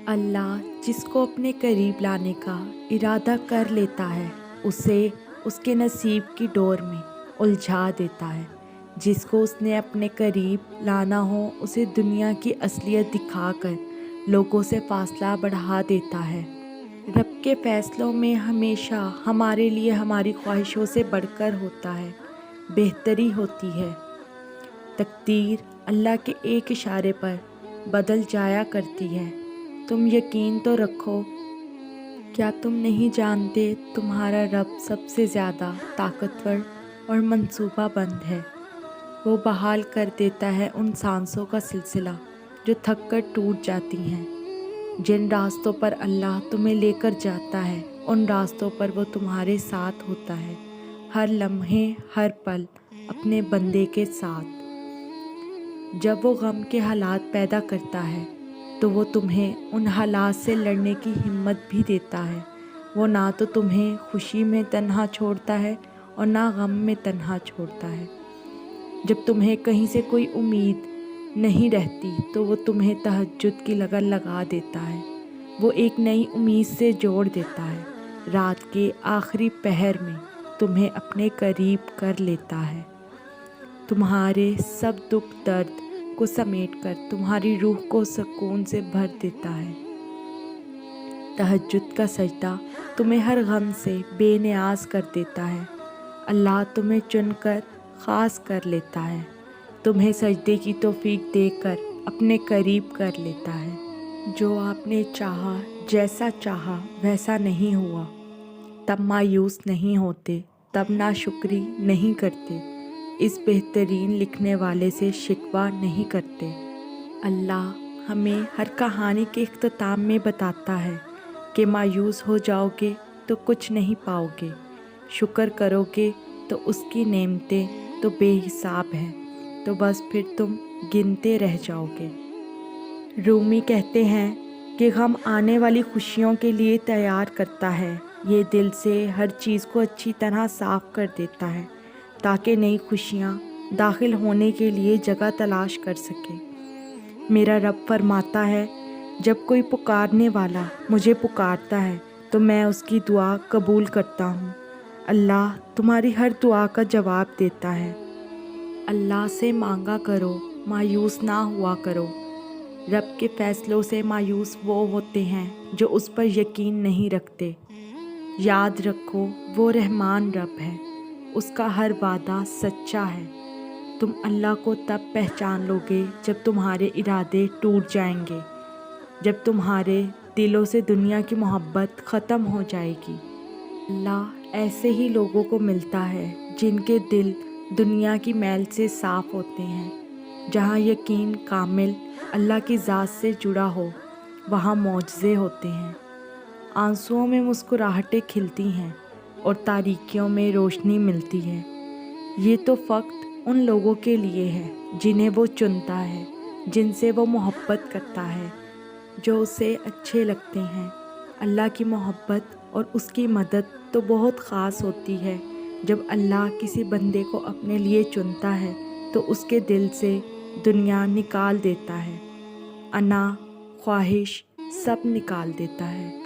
اللہ جس کو اپنے قریب لانے کا ارادہ کر لیتا ہے اسے اس کے نصیب کی ڈور میں الجھا دیتا ہے۔ جس کو اس نے اپنے قریب لانا ہو اسے دنیا کی اصلیت دکھا کر لوگوں سے فاصلہ بڑھا دیتا ہے۔ رب کے فیصلوں میں ہمیشہ ہمارے لیے ہماری خواہشوں سے بڑھ کر ہوتا ہے، بہتری ہوتی ہے۔ تقدیر اللہ کے ایک اشارے پر بدل جایا کرتی ہے۔ تم یقین تو رکھو، کیا تم نہیں جانتے تمہارا رب سب سے زیادہ طاقتور اور منصوبہ بند ہے۔ وہ بحال کر دیتا ہے ان سانسوں کا سلسلہ جو تھک کر ٹوٹ جاتی ہیں۔ جن راستوں پر اللہ تمہیں لے کر جاتا ہے ان راستوں پر وہ تمہارے ساتھ ہوتا ہے، ہر لمحے ہر پل اپنے بندے کے ساتھ۔ جب وہ غم کے حالات پیدا کرتا ہے تو وہ تمہیں ان حالات سے لڑنے کی ہمت بھی دیتا ہے۔ وہ نہ تو تمہیں خوشی میں تنہا چھوڑتا ہے اور نہ غم میں تنہا چھوڑتا ہے۔ جب تمہیں کہیں سے کوئی امید نہیں رہتی تو وہ تمہیں تہجد کی لگن لگا دیتا ہے۔ وہ ایک نئی امید سے جوڑ دیتا ہے۔ رات کے آخری پہر میں تمہیں اپنے قریب کر لیتا ہے۔ تمہارے سب دکھ درد کو سمیٹ کر تمہاری روح کو سکون سے بھر دیتا ہے۔ تہجد کا سجدہ تمہیں ہر غم سے بے نیاز کر دیتا ہے۔ اللہ تمہیں چن کر خاص کر لیتا ہے، تمہیں سجدے کی توفیق دے کر اپنے قریب کر لیتا ہے۔ جو آپ نے چاہا، جیسا چاہا ویسا نہیں ہوا، تب مایوس نہیں ہوتے، تب ناشکری نہیں کرتے، اس بہترین لکھنے والے سے شکوہ نہیں کرتے۔ اللہ ہمیں ہر کہانی کے اختتام میں بتاتا ہے کہ مایوس ہو جاؤ گے تو کچھ نہیں پاؤ گے، شکر کرو گے تو اس کی نعمتیں تو بے حساب ہیں، تو بس پھر تم گنتے رہ جاؤ گے۔ رومی کہتے ہیں کہ غم آنے والی خوشیوں کے لیے تیار کرتا ہے، یہ دل سے ہر چیز کو اچھی طرح صاف کر دیتا ہے تاکہ نئی خوشیاں داخل ہونے کے لیے جگہ تلاش کر سکے۔ میرا رب فرماتا ہے، جب کوئی پکارنے والا مجھے پکارتا ہے تو میں اس کی دعا قبول کرتا ہوں۔ اللہ تمہاری ہر دعا کا جواب دیتا ہے۔ اللہ سے مانگا کرو، مایوس نہ ہوا کرو۔ رب کے فیصلوں سے مایوس وہ ہوتے ہیں جو اس پر یقین نہیں رکھتے۔ یاد رکھو وہ رحمان رب ہے، اس کا ہر وعدہ سچا ہے۔ تم اللہ کو تب پہچان لو گے جب تمہارے ارادے ٹوٹ جائیں گے، جب تمہارے دلوں سے دنیا کی محبت ختم ہو جائے گی۔ اللہ ایسے ہی لوگوں کو ملتا ہے جن کے دل دنیا کی میل سے صاف ہوتے ہیں۔ جہاں یقین کامل اللہ کی ذات سے جڑا ہو وہاں معجزے ہوتے ہیں۔ آنسوؤں میں مسکراہٹیں کھلتی ہیں اور تاریکیوں میں روشنی ملتی ہے۔ یہ تو فقط ان لوگوں کے لیے ہے جنہیں وہ چنتا ہے، جن سے وہ محبت کرتا ہے، جو اسے اچھے لگتے ہیں۔ اللہ کی محبت اور اس کی مدد تو بہت خاص ہوتی ہے۔ جب اللہ کسی بندے کو اپنے لیے چنتا ہے تو اس کے دل سے دنیا نکال دیتا ہے، انا، خواہش سب نکال دیتا ہے۔